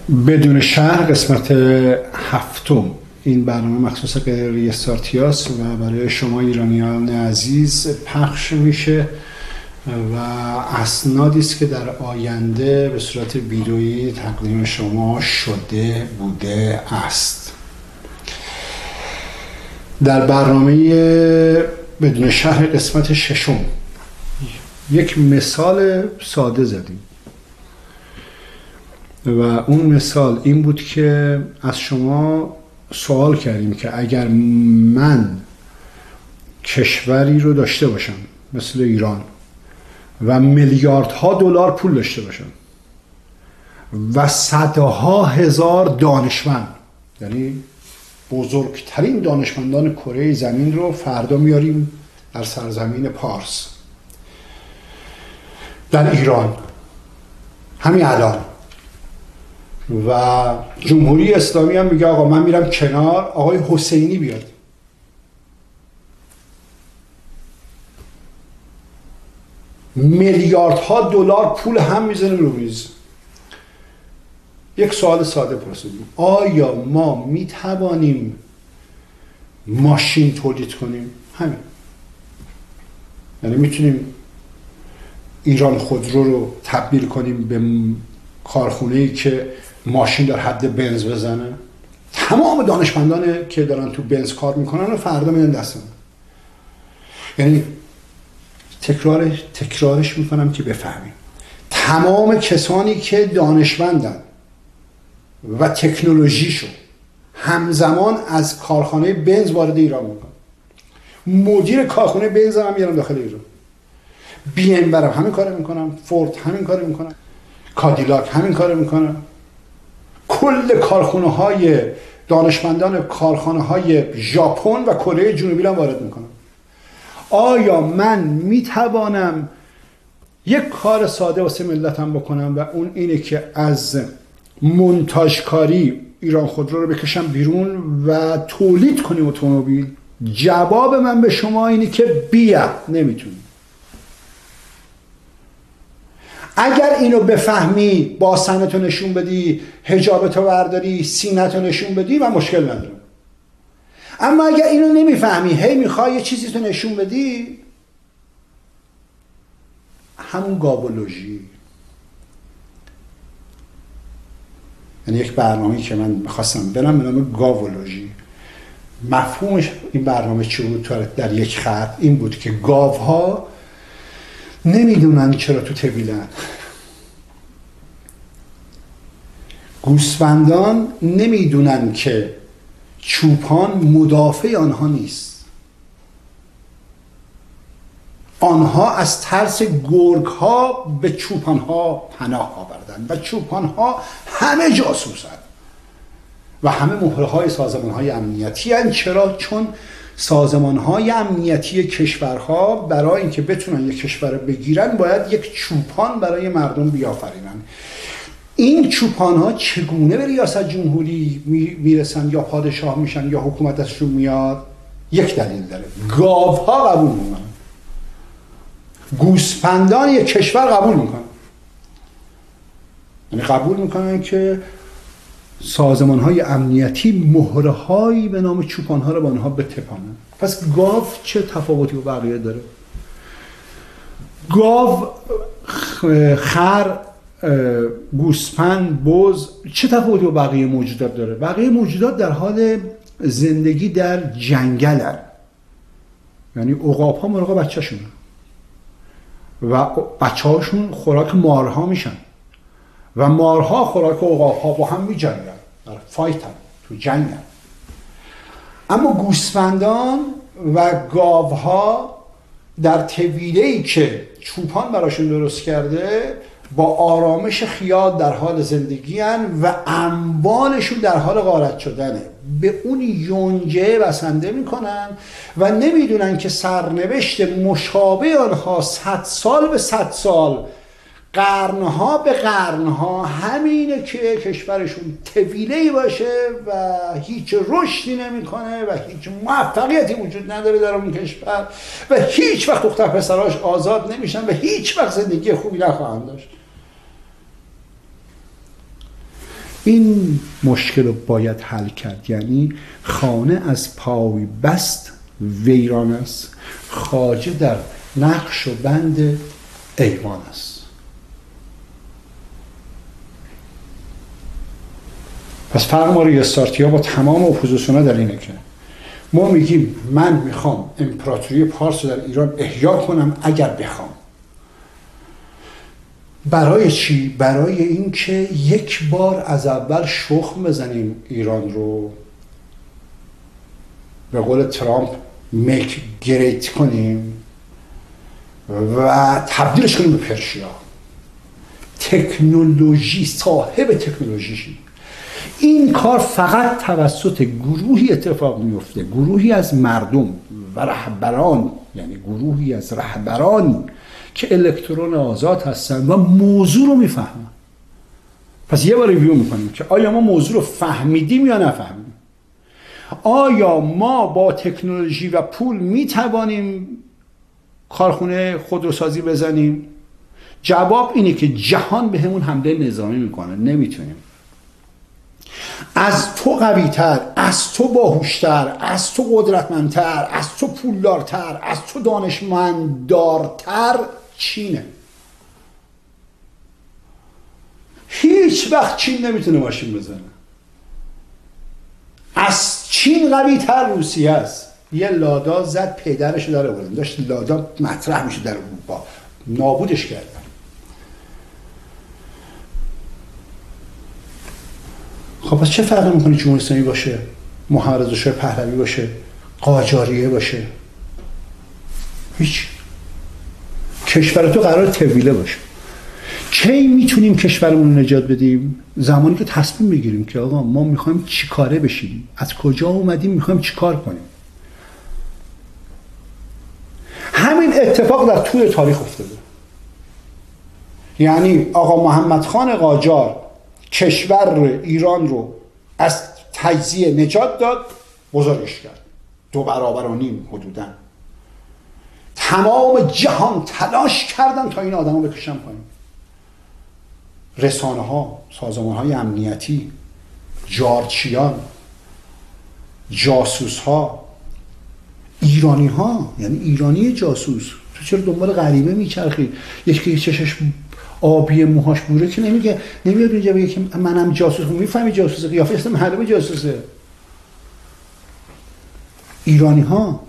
بدون شهر قسمت هفتم. این برنامه مخصوص غیر استارتیاست و برای شما ایرانیان عزیز پخش میشه و اسنادی است که در آینده به صورت ویدئویی تقدیم شما شده بوده است. در برنامه بدون شهر قسمت ششم یک مثال ساده زدیم و اون مثال این بود که از شما سوال کردیم که اگر من کشوری رو داشته باشم مثل ایران و میلیاردها دلار پول داشته باشم و صدها هزار دانشمند، یعنی بزرگترین دانشمندان کره زمین رو فردا میاریم در سرزمین پارس در ایران همین الان، و جمهوری اسلامی هم میگه آقا من میرم کنار، آقای حسینی بیاد، میلیاردها دلار پول هم میزنیم رو میز. یک سوال ساده پرسیدیم، آیا ما میتوانیم ماشین تولید کنیم؟ همین، یعنی میتونیم ایران خودرو رو تبدیل کنیم به کارخونه‌ای که ماشین در حد بنز بزنه؟ تمام دانشمندان که دارن تو بنز کار میکنن و فردا میان دستم. یعنی تکرارش میکنم که بفهمیم، تمام کسانی که دانشمندن و تکنولوژیشو همزمان از کارخانه بنز وارد ایران میکنن. مدیر کارخانه بنز هم میارن داخل ایران، بی ام برم همین کارو میکنم، فورد همین کارو میکنم، کادیلاک همین کارو میکنم، کل کارخانه های دانشمندان کارخانه های ژاپن و کره جنوبی هم وارد میکنم. آیا من میتوانم یک کار ساده واسه ملتم بکنم و اون اینه که از منتاجکاری ایران خودرو رو بکشم بیرون و تولید کنیم اتومبیل؟ جواب من به شما اینه که بیا نمیتونی. اگر اینو بفهمی، باسنتو نشون بدی، حجابتو برداری، سینتو نشون بدی، من مشکل ندارم. اما اگر اینو نمیفهمی، هی میخوای یه چیزی تو نشون بدی، همون گاولوژی. یعنی یک برنامه‌ای که من میخواستم برم به نام گاولوژی. مفهومش این برنامه چی بود در یک خط؟ این بود که گاوها نمیدونن چرا تو طویلن، گوسفندان نمیدونن که چوپان مدافع آنها نیست، آنها از ترس گرگ ها به چوپان ها پناه آوردن و چوپان ها همه جاسوسن و همه مهره های سازمان های امنیتی هستند. چرا؟ چون سازمان های امنیتی کشورها برای اینکه بتونن یک کشور بگیرن باید یک چوپان برای مردم بیافرینن. این چوپان ها چگونه به ریاست جمهوری میرسن یا پادشاه میشن یا حکومت ازشون میاد؟ یک دلیل داره، گاوها قبول میکنن، گوسفندان یک کشور قبول میکنن، یعنی قبول میکنن که سازمان های امنیتی مهره هایی به نام چوپان ها رو با آنها بتپانن. پس گاو چه تفاوتی با بقیه داره؟ گاو، خر، گوسفند، بز چه تفاوتی با بقیه موجودات داره؟ بقیه موجودات در حال زندگی در جنگلن، یعنی عقاب ها مراقب بچه شونه و بچه هاشون خوراک مارها میشن و مارها خوراک عقاب ها با هم میجنگن، در فایتن، تو جنگن. اما گوسفندان و گاوها در طویله‌ای که چوپان براشون درست کرده با آرامش خیال در حال زندگی هن و انبانشون در حال غارت شدنه، به اون یونجه بسنده میکنن و نمیدونن که سرنوشت مشابه آنها 100 سال به 100 سال، قرنها به قرنها همینه که کشورشون طویله‌ای باشه و هیچ رشدی نمیکنه و هیچ موفقیتی وجود نداره در اون کشور و هیچ وقت دختر پسراش آزاد نمیشن و هیچ وقت زندگی خوبی نخواهند داشت. این مشکل رو باید حل کرد. یعنی خانه از پای بست ویران است، خواجه در نقش و بند ایوان است. پس فرق ما ریستارتیا با تمام اپوزیسیون ها در اینه که ما میگیم من میخوام امپراتوری پارس رو در ایران احیا کنم اگر بخوام. برای چی؟ برای اینکه یک بار از اول شخم بزنیم ایران رو، به قول ترامپ میک گریت کنیم و تبدیلش کنیم به پرشیا. تکنولوژی، صاحب تکنولوژی شیم. این کار فقط توسط گروهی اتفاق میفته، گروهی از مردم و رهبران، یعنی گروهی از رهبرانی که الکترون آزاد هستن و موضوع رو میفهمن. پس یه بار ریویو میکنیم که آیا ما موضوع رو فهمیدیم یا نفهمیدیم. آیا ما با تکنولوژی و پول میتوانیم کارخونه خودروسازی بزنیم؟ جواب اینه که جهان به همون حمله نظامی میکنه، نمیتونیم. از تو قوی‌تر، از تو باهوشتر، از تو قدرتمندتر، از تو پولدارتر، از تو دانشمنددارتر چینه. هیچ وقت چین نمیتونه ماشین بزنه. از چین قوی‌تر روسیه است. یه لادا زد پدرشو در آوردن، داشت لادا مطرح میشه در اروپا، نابودش کردن. خب پس چه فرقی میکنه جمهوری اسلامی باشه، محمد رضا شاه پهلوی باشه، قاجاریه باشه؟ هیچ. کشور تو قرار طویله باشه. کی میتونیم کشورمون رو نجات بدیم؟ زمانی که تصمیم بگیریم که آقا ما میخوایم چی کاره بشیم، از کجا اومدیم، میخوایم چی کار کنیم. همین اتفاق در طول تاریخ افتاده. یعنی آقا محمد خان قاجار کشور ایران رو از تجزیه نجات داد، بزرگش کرد 2.5 برابر حدوداً. تمام جهان تلاش کردن تا این آدمو بکشن پایین. رسانه ها، سازمان های امنیتی، جارچیان، جاسوس ها، ایرانی ها، یعنی ایرانی جاسوس. تو چرا دنبال غریبه میچرخی؟ یکی که چشش آبی موهاش بوره که نمیاد اینجا بگه که منم جاسوسم. میفهمی جاسوسه؟ قیافه است معلومه جاسوسه. ایرانی ها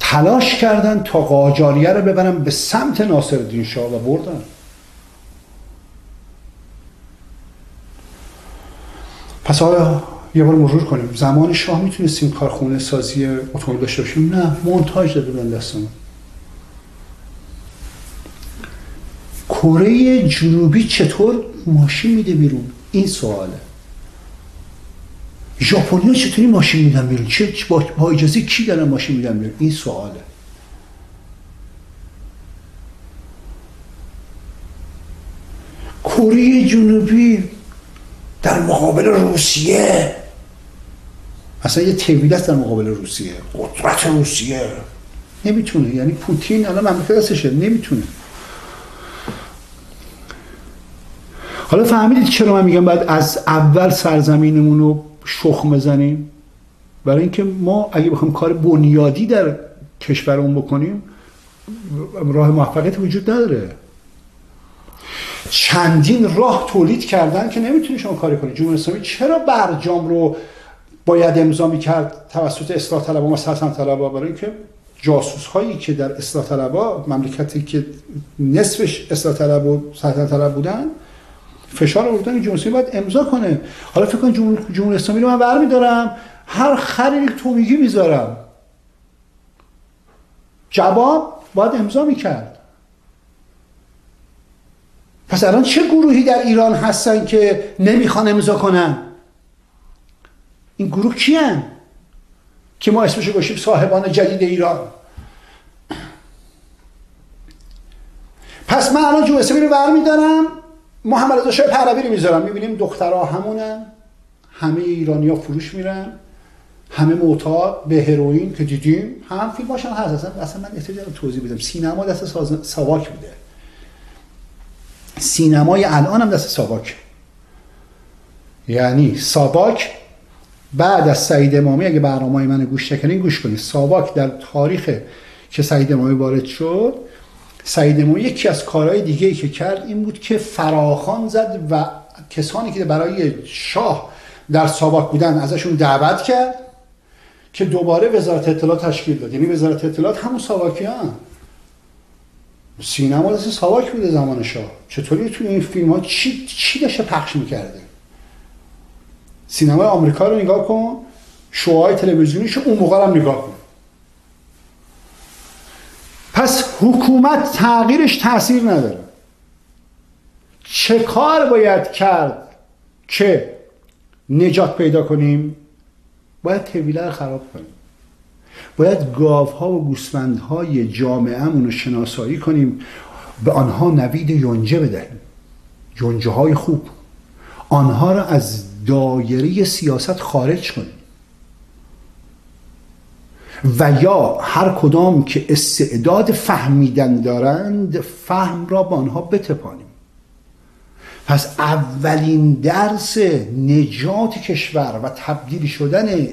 تلاش کردن تا قاجاریه رو ببرن به سمت ناصرالدین شاه و بردن. پس آیا یه بار مرور کنیم زمان شاه میتونستیم کارخونه سازی اتومبیل داشته باشیم؟ نه، مونتاژ داده بودن دستمون. کره جنوبی چطور ماشین میده بیرون؟ این سواله. ژاپنیا چطوری ماشین میدن بیرون؟ چه با اجازه کی دارن ماشین میدن بیرون؟ این سواله. کره جنوبی در مقابل روسیه، اصلا یه طویل است در مقابل روسیه، قدرت روسیه نمیتونه. یعنی پوتین الان مملکت دستشه، نمیتونه. حالا فهمیدید چرا من میگم باید از اول سرزمینمون رو شخم بزنیم؟ برای اینکه ما اگه بخوایم کار بنیادی در کشورمون بکنیم راه موفقیت وجود نداره. چندین راه تولید کردن که نمیتونی شما کاری کنی. جمهوری اسلامی چرا برجام رو باید امضا میکرد توسط اصلاح طلبان و سلطنت طلبان؟ برای اینکه جاسوس هایی که در اصلاح طلبان، مملکتی که نصفش اصلاح طلب و سلطنت طلب بودن، فشار آوردن که جمهوری اسلامی باید امضا کنه. حالا فکر کن جمهوری اسلامی رو من برمی‌دارم هر خری تو میگی میذارم. جواب باید امضا میکرد. پس الان چه گروهی در ایران هستن که نمیخوان امضا کنن؟ این گروه کیان که ما اسمشو گذاشتیم صاحبان جدید ایران؟ پس من الان جمهوری اسلامی رو برمی‌دارم، محمد رضا شاه پهلوی رو میذارم. میبینیم دخترها همونن، همه ایرانی‌ها فروش میرن، همه معتاد به هروئین که دیدیم، هم فیلماشون هست. اصلا من احتیاج ندارم توضیح بدم، سینما دست ساواک بوده. سینمای الان هم دست ساواک. یعنی ساواک بعد از سعید امامی، اگه برنامه‌های من گوش نکنین گوش کنید، ساواک در تاریخ که سعید امامی وارد شد، سعید امامی یکی از کارهای دیگه‌ای که کرد این بود که فراخوان زد و کسانی که برای شاه در ساواک بودن ازشون دعوت کرد که دوباره وزارت اطلاعات تشکیل داد. یعنی وزارت اطلاعات همون ساواکیان. سینما دست ساواک بوده زمان شاه. چطوری توی این فیلم ها چی داشته پخش میکرده؟ سینمای آمریکا رو نگاه کن، شوهای تلویزیونیشو اون موقع هم نگاه کن. پس حکومت تغییرش تاثیر نداره. چه کار باید کرد که نجات پیدا کنیم؟ باید طویله رو خراب کنیم. باید گاوها و گوسفندهای جامعه‌مون رو شناسایی کنیم، به آنها نوید یونجه بدهیم، یونجه های خوب، آنها را از دایره سیاست خارج کنیم و یا هر کدام که استعداد فهمیدن دارند فهم را با آنها بتپانیم. پس اولین درس نجات کشور و تبدیل شدن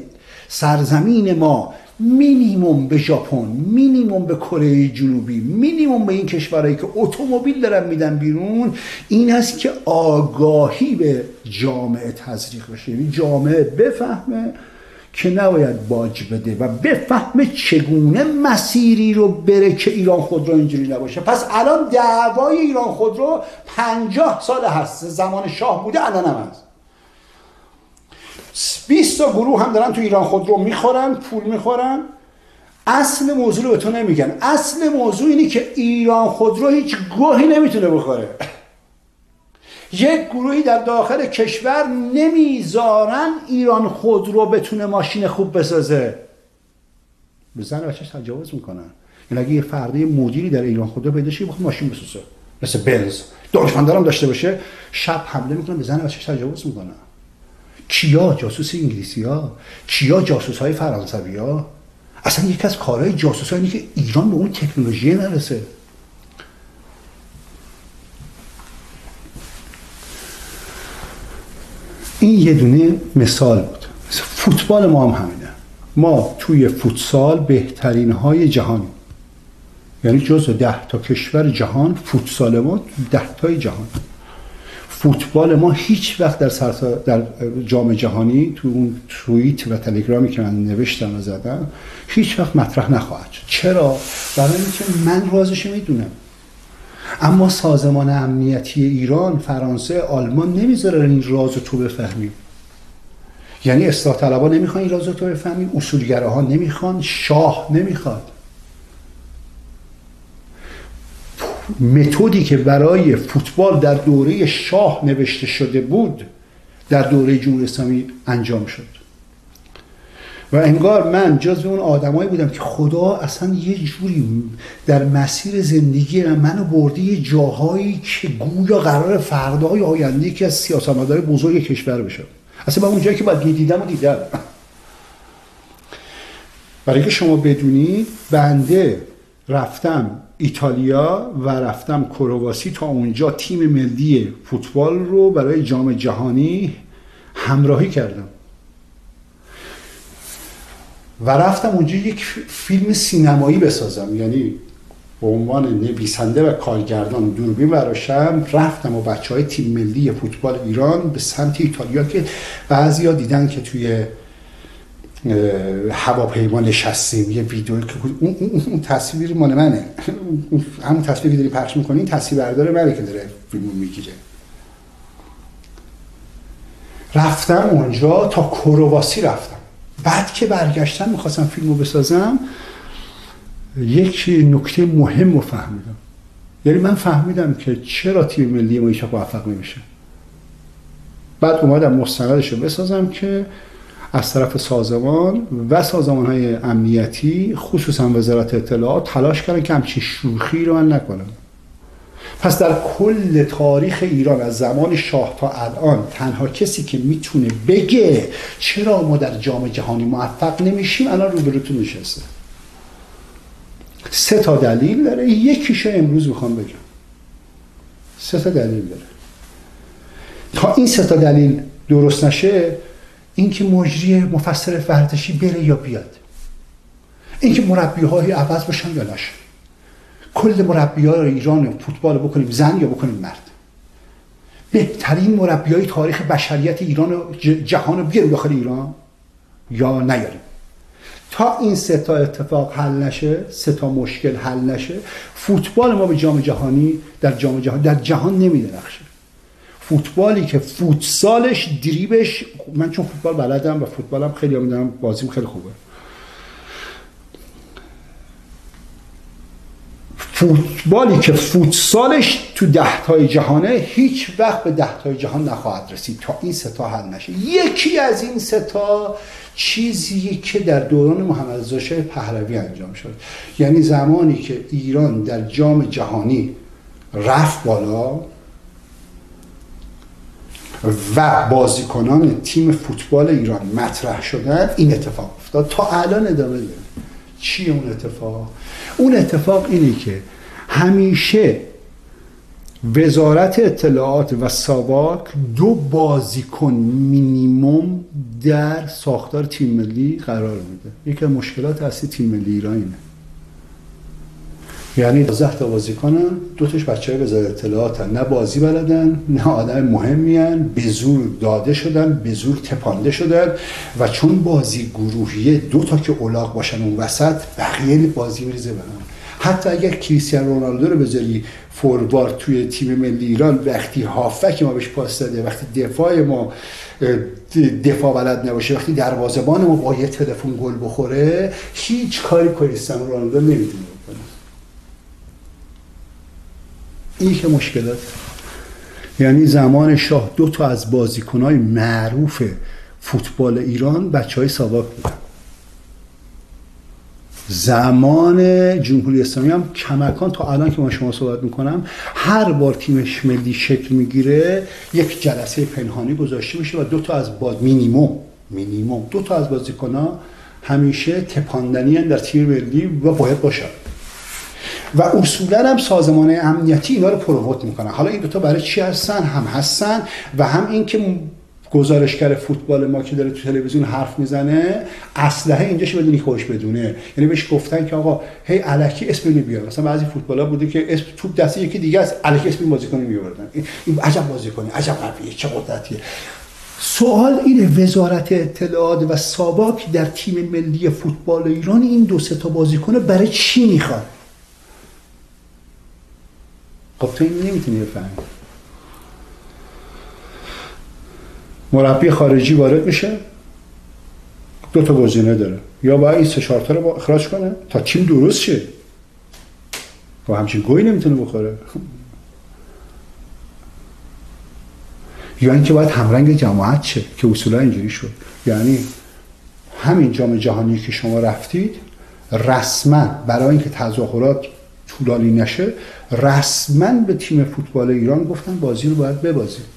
سرزمین ما مینیمم به ژاپن، مینیمم به کره جنوبی، مینیمم به این کشورهایی که اتومبیل دارن میدن بیرون، این هست که آگاهی به جامعه تزریق بشه. یعنی جامعه بفهمه که نباید باج بده و بفهمه چگونه مسیری رو بره که ایران خودرو اینجوری نباشه. پس الان دعوای ایران خودرو 50 سال هست، زمان شاه بوده، الان هم هست. 20 تا گروه هم دارن تو ایران خودرو میخورن، پول میخورن. اصل موضوع رو به تو نمیگن. اصل موضوع اینه که ایران خودرو هیچ گوهی نمیتونه بخوره. یک گروهی در داخل کشور نمیذارن ایران خودرو بتونه ماشین خوب بسازه. به زن بچه‌ش تجاوز میکنن. یعنی اگه یه فرده مدیری در ایران خودرو پیدا شه بخواد ماشین بسازه، مثل بنز، دانشمندان داشته باشه، شب حمله میکنن به زن بچه‌ش تجاوز میکنن. کیا؟ جاسوس انگلیسی‌ها، کیا؟ جاسوس‌های فرانسوی‌ها. اصلا یکی از کارهای جاسوس‌ها اینه که ایران به اون تکنولوژی نرسه. این یه دونه مثال بود. فوتبال ما هم همینه. ما توی فوتسال بهترین های جهانی، یعنی جزو 10 تا کشور جهان، فوتسال ما 10 تای جهان. فوتبال ما هیچ وقت در جام جهانی تو اون توییت و تلگرامی که من نوشتم و زدم هیچ وقت مطرح نخواهد شد. چرا؟ برای اینکه من رازش میدونم. اما سازمان امنیتی ایران، فرانسه، آلمان نمیذارن این رازو تو بفهمیم. یعنی اصلاح طلبها نمیخوان این رازو تو بفهمیم، اصولگراها نمیخوان، شاه نمیخواد. متدی که برای فوتبال در دوره شاه نوشته شده بود در دوره جمهوری اسلامی انجام شد و انگار من جزو اون آدمایی بودم که خدا اصلا یه جوری در مسیر زندگی منو برده یه جاهایی که گویا قرار فردای آینده که از سیاستمدار بزرگ کشور بشه. اصلا من اونجایی که باید دیدم و دیدم. برای که شما بدونید بنده رفتم ایتالیا و رفتم کرواسی تا اونجا تیم ملی فوتبال رو برای جام جهانی همراهی کردم و رفتم اونجا یک فیلم سینمایی بسازم. یعنی به عنوان نویسنده و کارگردان دوربین براشم رفتم و بچهای تیم ملی فوتبال ایران به سمت ایتالیا که بعضیا دیدن که توی هواپیما نشستیم، یه ویدیو که اون تصویر مال منه، همون تصویری که داری پخش می‌کنی این تصویربردار منه که داره فیلمو میگیره. رفتم اونجا تا کرواسی رفتم. بعد که برگشتم میخواستم فیلمو بسازم یک نکته مهم رو فهمیدم. یعنی من فهمیدم که چرا تیم ملی ما هیچ موفق نمیشه. بعد اومدم مستندش رو بسازم که از طرف سازمان و سازمان‌های امنیتی خصوصا وزارت اطلاعات تلاش کردن که همچین شوخی رو من نکنم. پس در کل تاریخ ایران از زمان شاه تا الان تنها کسی که میتونه بگه چرا ما در جام جهانی موفق نمیشیم الان روبروتون نشسته. 3 تا دلیل داره، یکیشو امروز میخوام بگم. 3 تا دلیل داره. تا این 3 تا دلیل درست نشه، اینکه مجری مفسر ورزشی بره یا بیاد، اینکه مربی‌های عوض بشن یا نشه، کل مربی‌ها ایران فوتبال بکنیم زن یا بکنیم مرد، بهترین مربیای تاریخ بشریت ایران و جهان رو بیاریم داخل ایران یا نیاریم. تا این 3 تا اتفاق حل نشه، 3 تا مشکل حل نشه، فوتبال ما به جام جهانی در جهان نمیدرخشه. فوتبالی که فوتسالش دریبش، من چون فوتبال بلدم و فوتبالم خیلی میدونم، بازیم خیلی خوبه، فوتبالی که فوتسالش تو 10 تای جهانه هیچ وقت به 10 تای جهان نخواهد رسید تا این 3 تا حل نشه. یکی از این 3 تا چیزی که در دوران محمد رضا شاه پهلوی انجام شد، یعنی زمانی که ایران در جام جهانی رفت بالا و بازیکنان تیم فوتبال ایران مطرح شدن، این اتفاق افتاد. تا الان ادامه داره. چی اون اتفاق؟ اون اتفاق اینه که همیشه وزارت اطلاعات و ساواک 2 بازیکن مینیمم در ساختار تیم ملی قرار میده. یکی از مشکلات اصلی تیم ملی ایران اینه، یعنی 12 تا بازیکنن، 2 تاش بچه‌های وزارت اطلاعاتن، نه بازی بلدن، نه آدم مهمیان، به زور داده شدن، به زور تپانده شدن و چون بازی گروهیه 2 تا که الاغ باشن اون وسط، بقیه بازی میریزه به هم. حتی اگر کریستیانو رونالدو رو بذاری فوروارد توی تیم ملی ایران، وقتی هافک ما بهش پاس داده، وقتی دفاع ما دفاع بلد نباشه، وقتی دروازه‌بان ما با یه تلفن گل بخوره، هیچ کاری کریستیانو رونالدو نمیتونه بکنه. این که مشکلات، یعنی زمان شاه 2 تا از بازیکن‌های معروف فوتبال ایران بچه‌های ساواک بودن. زمان جمهوری اسلامی هم کماکان تا الان که ما شما صحبت میکنم، هر بار تیمش ملی شکل میگیره یک جلسه پنهانی گذاشته میشه و 2 تا از مینیمم 2 تا از بازیکن‌ها همیشه تپاندنی در تیم ملی و باید باشن و اصولا هم سازمان امنیتی اینا رو پرووت میکنن. حالا این 2 تا برای چی هستن؟ هم هستن و هم این که گزارشگر فوتبال ما که داره تو تلویزیون حرف میزنه، اسلحه اینجاش بدونی خوش بدونه. یعنی بهش گفتن که آقا هی الکی اسم بیار. مثلا بعضی فوتبالا بوده که اسم توپ دست یکی دیگه است، الکی اسم بازیکن میآوردن. این عجب بازیکنه، عجب قویه، چه قدرتیه. سوال اینه، وزارت اطلاعات و ساواک در تیم ملی فوتبال ایران این 2 تا بازیکن برای چی میخواد؟ خب تو این نمیتونی بفهمی. مربی خارجی وارد میشه، 2 تا گزینه داره، یا باید این 3-4 تا رو اخراج کنه تا تیم درست شه و همچین گویی نمیتونه بخوره، یا اینکه باید همرنگ جماعت شه که اصولا اینجوری شد. یعنی همین جام جهانی که شما رفتید، رسما برای اینکه تظاهرات طولانی نشه، رسما به تیم فوتبال ایران گفتن بازی رو باید ببازید.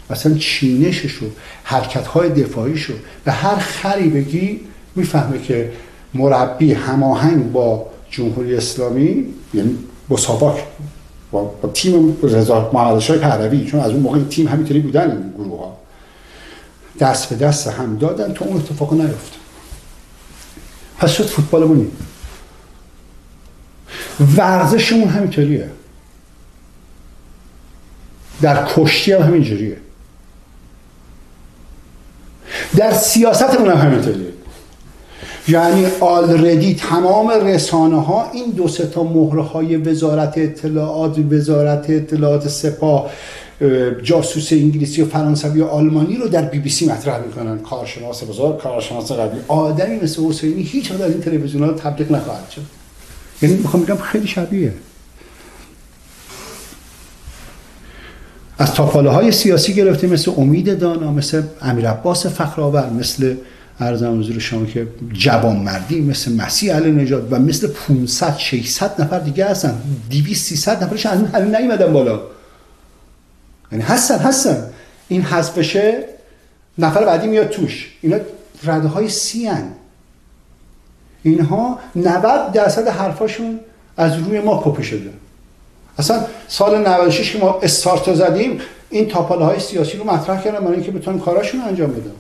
اصلا چینششو، حرکت‌های دفاعیشو به هر خری بگی میفهمه که مربی هماهنگ با جمهوری اسلامی، یعنی با ساواک، با تیم رضا محمد شاه پهلوی، چون از اون موقع تیم همینطوری بودن این گروه ها، دست به دست هم دادن تا اون اتفاق نیفته. پس شد فوتبالمونی. ورزشمون همینطوریه، در کشتی هم همینجوریه، در سیاستمون هم همینطوریه. یعنی آلردی تمام رسانه ها این 2 تا مهره های وزارت اطلاعات سپاه، جاسوس انگلیسی و فرانسوی و آلمانی رو در BBC مطرح میکنن. کارشناس بزرگ، کارشناس قوی، آدمی مثل حسینی هیچ وقت از این تلویزیون‌ها تبلیغ نخواهد شد. یعنی میخوام بگم خیلی شبیه. از تاپاله‌های سیاسی گرفته، مثل امید دانا، مثل امیرعباس فخرآور، مثل عرضم حضور شما که جوانمردی، مثل مسیح علی نژاد و مثل 500-600 نفر دیگه هستن. 200-300 نفرش هنوز نیومدن بالا. یعنی هستن. این حذف بشه، نفر بعدی میاد توش. اینا رده‌های سیان. اینها 90% حرفاشون از روی ما کپی شده. اصلا سال 96 که ما استارت زدیم این تاپاله‌های سیاسی رو مطرح کردن برای اینکه بتونن کاراشون رو انجام بدن.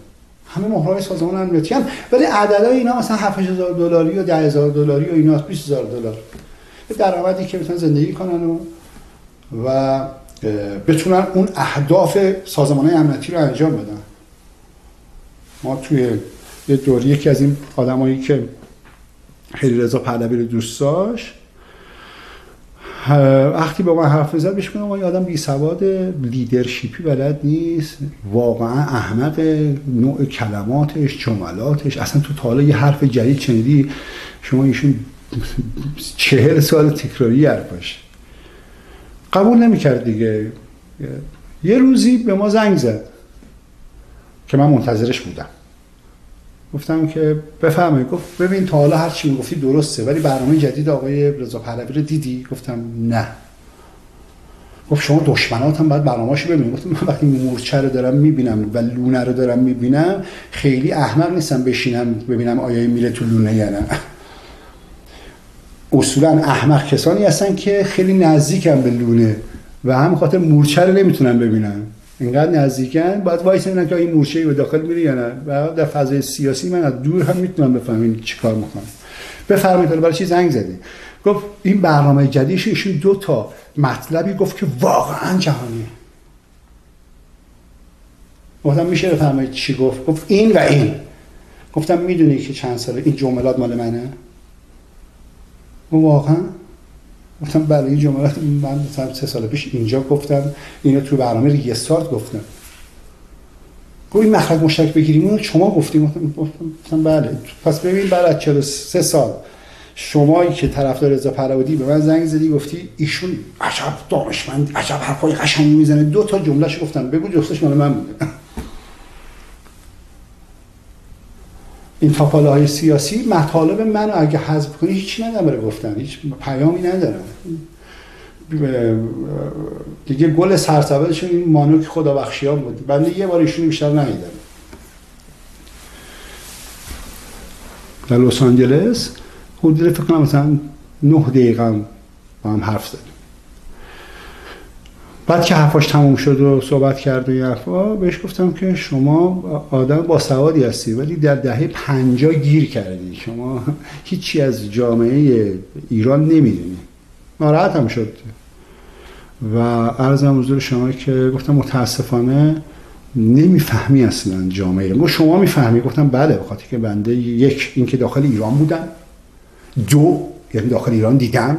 همه مهرهای سازمان امنیتی هم، ولی عددهای اینا مثلا $7,000 و $10,000 و اینا، $20,000 درآمدی که بتونن زندگی کنن و بتونن اون اهداف سازمان‌های امنیتی رو انجام بدن. ما توی یه دوره یکی از این آدمایی که خیلی رضا پهلوی رو دوست داشت، وقتی با من حرف زد بهش گفتم این آدم بی سواد، لیدرشپی بلد نیست، واقعا احمق، نوع کلماتش، جملاتش، اصلا تو تا حالا یه حرف جدید شنیدی؟ شما ایشون 40 سال تکراری حرفاش. قبول نمی‌کرد دیگه. یه روزی به ما زنگ زد که من منتظرش بودم. گفتم که بفرمایید. گفت ببین تا حالا هر چی میگفتی درسته، ولی برنامه جدید آقای رضا پهلوی رو دیدی؟ گفتم نه. گفت شما دشمناتم باید برنامه‌اشو ببینید. گفتم من وقتی مورچه رو دارم میبینم و لونه رو دارم میبینم خیلی احمق نیستم بشینم ببینم آیا میره تو لونه یا نه. اصولا احمق کسانی هستن که خیلی نزدیکن به لونه و هم خاطر مورچه رو نمیتونن ببینن. اینقدر نزدیکن باید وایس ببینن که این مورچه‌ای به داخل میره یا نه. و در فضای سیاسی من از دور هم میتونم بفهمم چیکار میکنه. بفرمایید برای چی زنگ زدی؟ گفت این برنامه جدیدش ایشون 2 تا مطلبی گفت که واقعا جهانیه. گفتم میشه بفرمایید چی گفت؟ گفت این و این. گفتم میدونی که چند ساله این جملات مال منه؟ واقعا؟ گفتم بله این جملات من مثلا 3 سال پیش اینجا گفتم، اینو تو برنامه ریستارت گفتم. گفت این مخرج مشترک بگیریم اونو شما گفتیم؟ گفتم بله. پس ببین بعد از 43 سال شمایی که طرفدار رضا پهلوی به من زنگ زدی گفتی ایشون عجب دانشمند، عجب حرفای قشنگی میزنه، 2 تا جملهش گفتم بگو جفتش مال من بوده. این تاپاله‌های سیاسی مطالب منو اگه حذف کنی هیچی نداره گفتن، هیچ پیامی نداره دیگه. گل سرسبدشون این مانوک خدابخشیان بود. بنده یه بار ایشون بیشتر ندیدم. در لس آنجلس حدود فکر کنم مثلا 9 دقیقه با هم حرف زدیم. بعد که حرفاش تموم شد و صحبت کرد و این حرفا، بهش گفتم که شما آدم باسوادی هستی ولی در دهه 50 گیر کردی، شما هیچی از جامعه ایران نمیدونی. ناراحت هم شد و عرضم حضور شما که گفتم متاسفانه نمیفهمی اصلا جامعه ایران. گفت شما میفهمی؟ گفتم بله، بخاطر که بنده 1 اینکه داخل ایران بودم، 2 یعنی داخل ایران دیدم،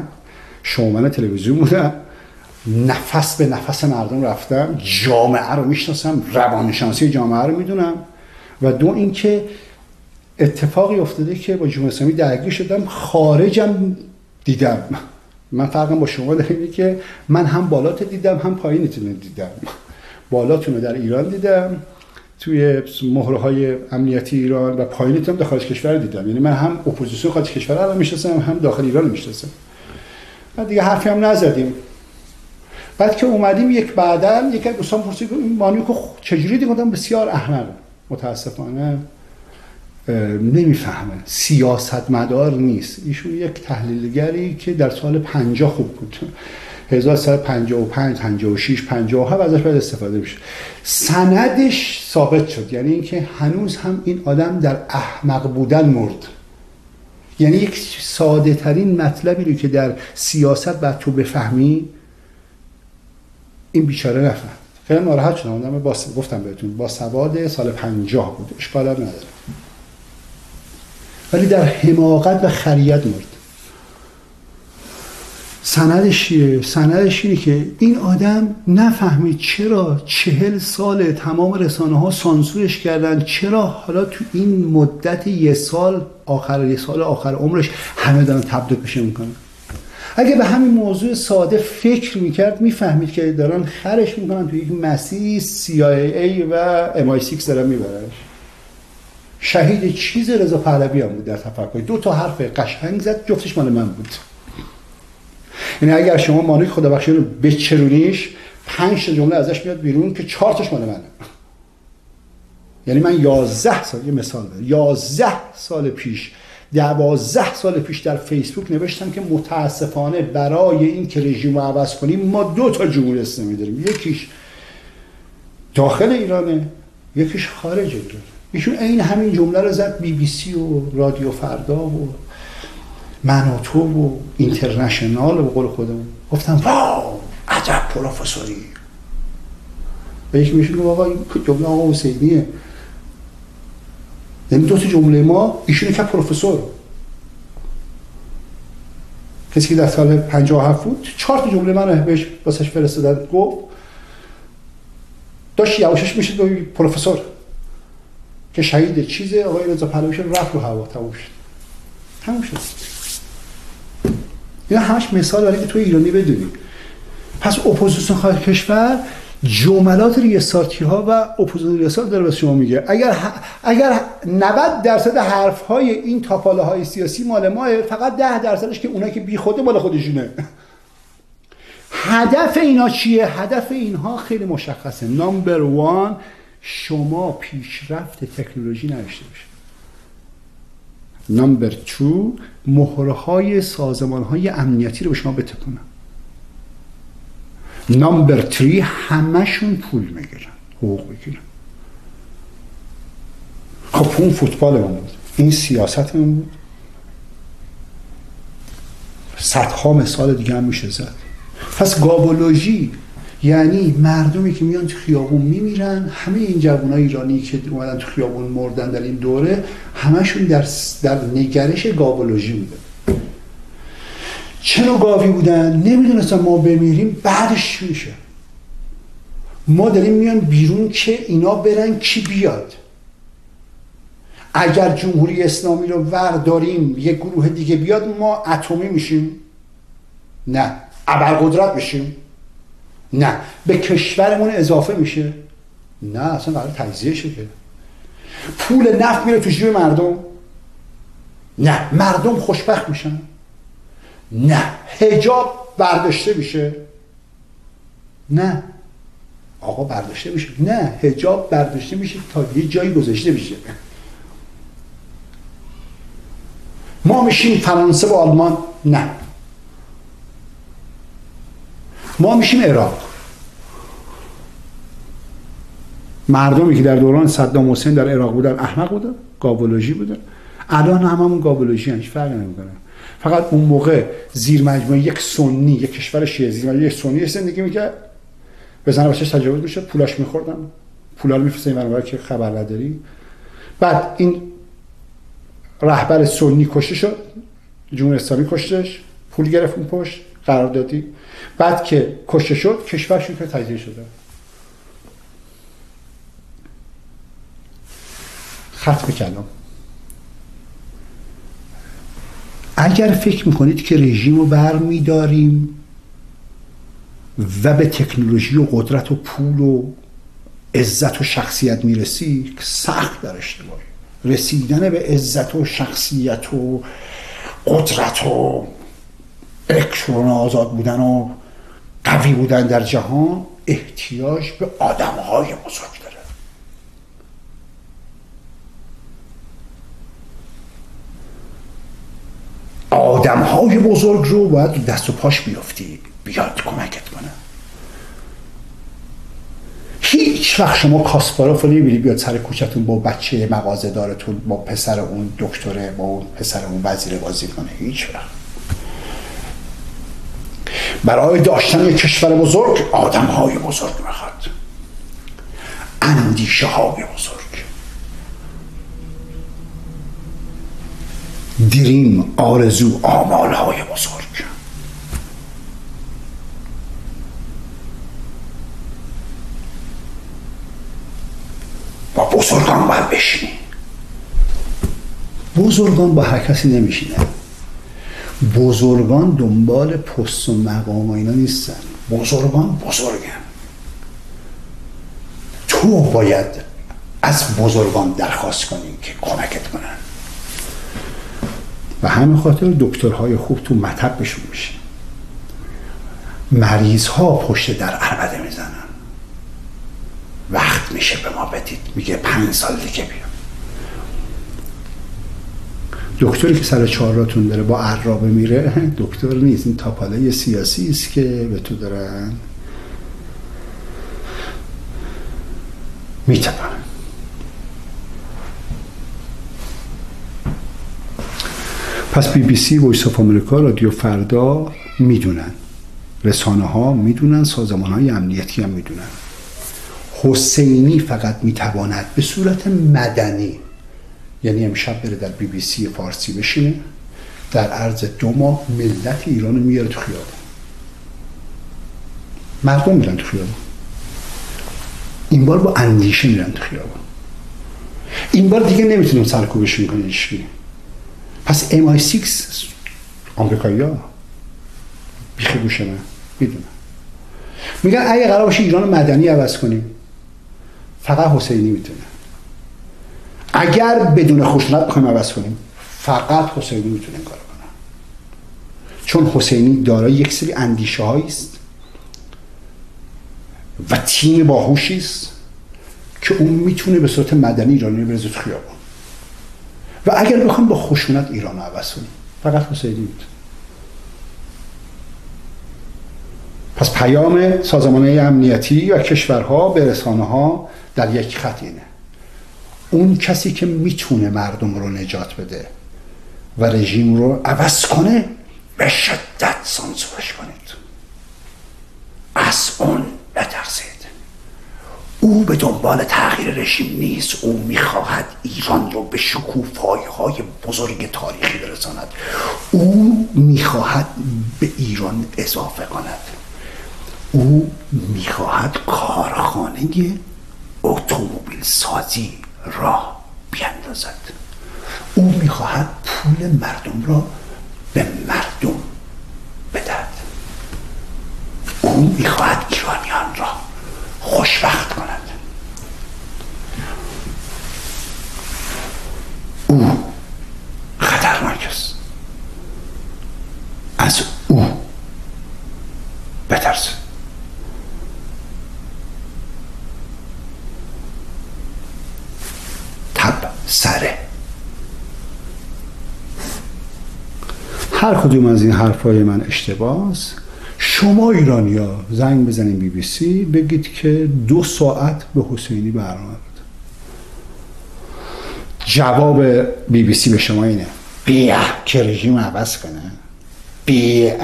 شومن تلویزیون بودم، نفس به نفس مردم رفتم، جامعه رو میشناسم، روانشناسی جامعه رو میدونم، و 2 اینکه اتفاقی افتاده که با جمهوری اسلامی درگیر شدم، خارجم دیدم. من فرقم با شما در اینه که من هم بالات دیدم هم پایینتون دیدم. بالاتون رو در ایران دیدم توی مهرهای امنیتی ایران و پایینتون در خارج کشور دیدم. یعنی من هم اپوزیسیون خارج کشور رو میشناسم هم داخل ایران رو میشناسم. بعد دیگه حرفی هم نزدیم. بعد که اومدیم یک دوستان پرسید این مانیکو چجوری دیگه؟ گفتم بسیار احمق، متاسفانه نمیفهمه، سیاستمدار نیست. ایشون یک تحلیلگری که در سال 50 خوب بود، 1355 56 57 ازش باید استفاده میشه. سندش ثابت شد، یعنی اینکه هنوز هم این آدم در احمق بودن مرد. یعنی یک ساده ترین مطلبی رو که در سیاست باید تو بفهمی این بیچاره نفهم. خیلی ناراحت شدم. آدم گفتم بهتون با سواد سال 50 بود، اشکال نداره، ولی در حماقت و خریت مرد. سندش چیه؟ سندش اینه که این آدم نفهمید چرا 40 سال تمام رسانه ها سانسورش کردن، چرا حالا تو این مدت 1 سال آخر عمرش همه دارن تبدیلش میکنن. اگه به همین موضوع ساده فکر میکرد میفهمید که دارن خرش میکنن تو یک مسیح CIA و MI6 دارن میبرنش. شهید چیز رضا پهلوی هم بود در تفکر. 2 تا حرف قشنگ زد، جفتش مال من بود. یعنی اگر شما مانوک خدابخشی رو بچرونیش 5 تا جمله ازش میاد بیرون که 4 تاش مال منه. یعنی من 11 سال، یه مثال بزنم، 11 سال پیش 12 سال پیش در فیسبوک نوشتم که متاسفانه برای این که رژیم رو عوض کنیم ما 2 تا جمهوری اسلامی داریم، یکیش داخل ایرانه، یکیش خارج ایرانه. ایشون عین همین جمله رو زد BBC و رادیو فردا و من و تو و اینترنشنال و به قول خودمون. گفتم واو عجب پروفسوری. به یکی میشه آقا این جمله آقا حسینیه، یعنی 2 تا جمله ما ایشون که پروفسور، کسی که در سال 57 بود 4 تا جمله من بهش واسش فرستادن، گفت داشت یواشش میشه به پروفسور که شهید چیزه آقای رضا پهلوی رفت رو هوا، تموم شد. اینا همش مثال برای که تو ایرانی بدونی. پس اپوزیسیون خارج کشور جملات ریاستی ها و اپوزیسیون ریاست داره به شما میگه اگر 90% حرف های این تاپاله های سیاسی مال ماه، فقط 10%ش که اونایی که بی خوده مال خودشونه. هدف اینا چیه؟ هدف اینها خیلی مشخصه. نمبر 1 شما پیشرفت تکنولوژی نداشته باشید. نمبر 2 مهرهای سازمان‌های امنیتی رو به شما بتکنن. نمبر 3 همشون پول میگیرن، حقوق میگیرن. خب اون فوتبال من بود، این سیاست من بود، صدها مثال دیگه هم میشه زد. پس گاولوژی یعنی مردمی که میان تو خیابون میمیرن. همه این جوانای ایرانی که اومدن تو خیابون مردن در این دوره همشون در نگرش گاولوژی بودن. چرا گاوی بودن؟ نمیدونستن ما بمیریم بعدش چی میشه. ما داریم میان بیرون که اینا برن کی بیاد. اگر جمهوری اسلامی رو ورداریم یک گروه دیگه بیاد ما اتمی میشیم؟ نه. ابرقدرت میشیم؟ نه. به کشورمون اضافه میشه؟ نه، اصلا قرار تجزیه شه. پول نفت میره تو جیب مردم؟ نه. مردم خوشبخت میشن؟ نه. حجاب برداشته میشه؟ نه. آقا برداشته میشه؟ نه. حجاب برداشته میشه تا یه جایی گذاشته میشه. ما میشیم فرانسه و آلمان؟ نه. ما میشیم عراق. مردمی که در دوران صدام حسین در عراق بودن احمق بودن، گاولوژی بودن. الان هممون گاولوژی هیچ فرقی نمیکنه. فقط اون موقع زیر مجموعه یک سنی، یک کشور شیعه زیر مجموعه یک سنی زندگی میکرد، بزنه بچه‌ش تجاوز میشه، پولاش میخوردن، پولا رو میفرستن اینور که خبر نداری. بعد این رهبر سنی کشته شد، جمهوری اسلامی کشتش، پول گرفت اون پشت، قراردادی. بعد که کشته شد کشورشون که تجزیه شده. ختم کلام. اگر فکر میکنید که رژیم رو برمیداریم و به تکنولوژی و قدرت و پول و عزت و شخصیت میرسی، سخت در اشتباهی. رسیدن به عزت و شخصیت و قدرت و الکترون آزاد بودن و قوی بودن در جهان احتیاج به آدم‌های بزرگ داره. آدم‌های بزرگ رو باید دست و پاش بیفتی بیاد کمکت کنه. هیچ وقت شما کاسپاروف رو نمی‌بینی بیاد سر کوچه‌تون با بچه مغازه دارتون، با پسر اون دکتره، با اون پسر اون وزیر بازی کنه. هیچ وقت. برای داشتن یک کشور بزرگ آدم‌های بزرگ میخواد، اندیشه‌های بزرگ، دریم، آرزو، آمال‌های بزرگ. با بزرگان باید بشینی. بزرگان با هر کسی نمیشینه. بزرگان دنبال پست و مقام و اینا نیستن. بزرگان بزرگن. تو باید از بزرگان درخواست کنی که کمکت کنن. و همین خاطر دکترهای خوب تو مطب بشون میشه. مریض ها پشت در عربده میزنن. وقت میشه به ما بدید. میگه 5 سال دیگه بیام. دکتری که سر چهارراتون داره با عرابه میره دکتر نیست، این تاپاله سیاسی است که به تو دارن میتپن. پس بی بی سی، وایس آف آمریکا، رادیو فردا میدونن، رسانه ها میدونن، سازمان های امنیتی هم میدونن. حسینی فقط میتواند به صورت مدنی، یعنی امشب بره در بی بی سی فارسی بشینه، در عرض 2 ماه ملت ایران رو میاره تو خیابان، مردم میرن تو خیابان، این بار با اندیشه میرن تو خیابان، این بار دیگه نمیتونیم سرکوبشون کنیم هیچکی. پس MI6 آمریکایی ها بیخ گوش من میدونن، میگن اگه قرار باشه ایران مدنی عوض کنیم فقط حسینی میتونه، اگر بدون خشونت بخوایم عوض کنیم فقط حسینی میتونه این کارو کنه، چون حسینی دارای یک سری اندیشه هایی است و تیم باهوشی است که اون میتونه به صورت مدنی ایرانی بریزه تو خیابان، و اگر بخوام با خشونت ایران رو عوض کنیم فقط حسینی میتونه. پس پیام سازمان‌های امنیتی و کشورها به رسانه‌ها در یک خط اینه: اون کسی که میتونه مردم رو نجات بده و رژیم رو عوض کنه به شدت سانسورش کنید، از اون نترسید. او به دنبال تغییر رژیم نیست، او میخواهد ایران رو به شکوفایی‌های بزرگ تاریخی برساند، او میخواهد به ایران اضافه کند، او میخواهد کارخانه اتومبیل سازی را بیندازد، او میخواهد پول مردم را به مردم بدهد، او میخواهد ایرانیان را خوشبخت کند. او خطرناک است، از او بترس. تب سره. هر کدوم از این حرفای من اشتباه است. شما ایرانیا زنگ بزنید بی بی سی بگید که 2 ساعت به حسینی برنامه بده. جواب بی بی سی به شما اینه: بیا که رژیم عوض کنه، بیا.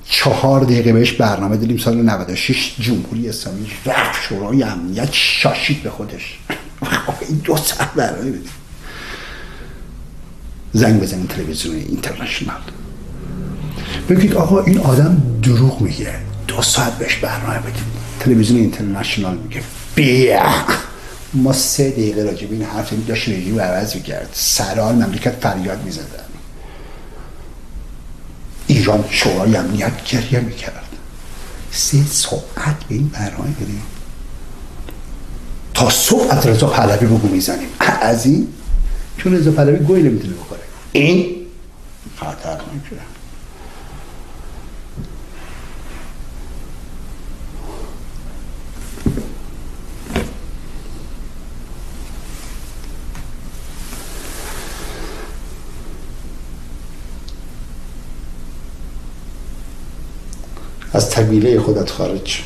4 دقیقه بهش برنامه دادیم سال 96 جمهوری اسلامی رفت شورای امنیت شاشید به خودش. این 2 ساعت برنامه بدیم. زنگ بزنید تلویزیون اینترنشنال بگید آقا این آدم دروغ میگه، 2 ساعت بهش برنامه بدیم. تلویزیون اینترنشنال میگه بیا. ما 3 دقیقه راجع به این حرف داشت رژیم عوض میکرد، سرال مملکت فریاد میزدن، ایران شورای امنیت گریه میکرد. 3 ساعت به این برنامه بدیم تا صبح از رضا پهلوی بگو میزنیم. از این چون رضا پهلوی گوی نمیتونه بخوره، این خطرناکه. از طویله خودت خارج.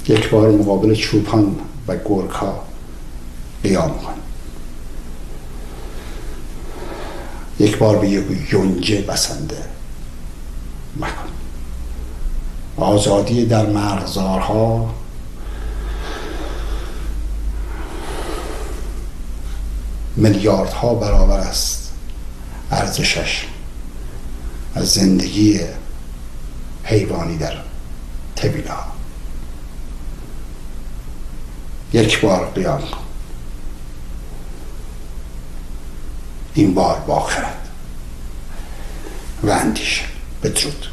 یک بار مقابل چوپان و گورکا قیام کن. یک بار به یک یونجه بسنده مکن. آزادی در مرغزارها میلیاردها برابر است ارزشش از زندگی حیوانی در طویله ها. یک بار قیام کن، این بار با خرد و اندیشه. بدرود.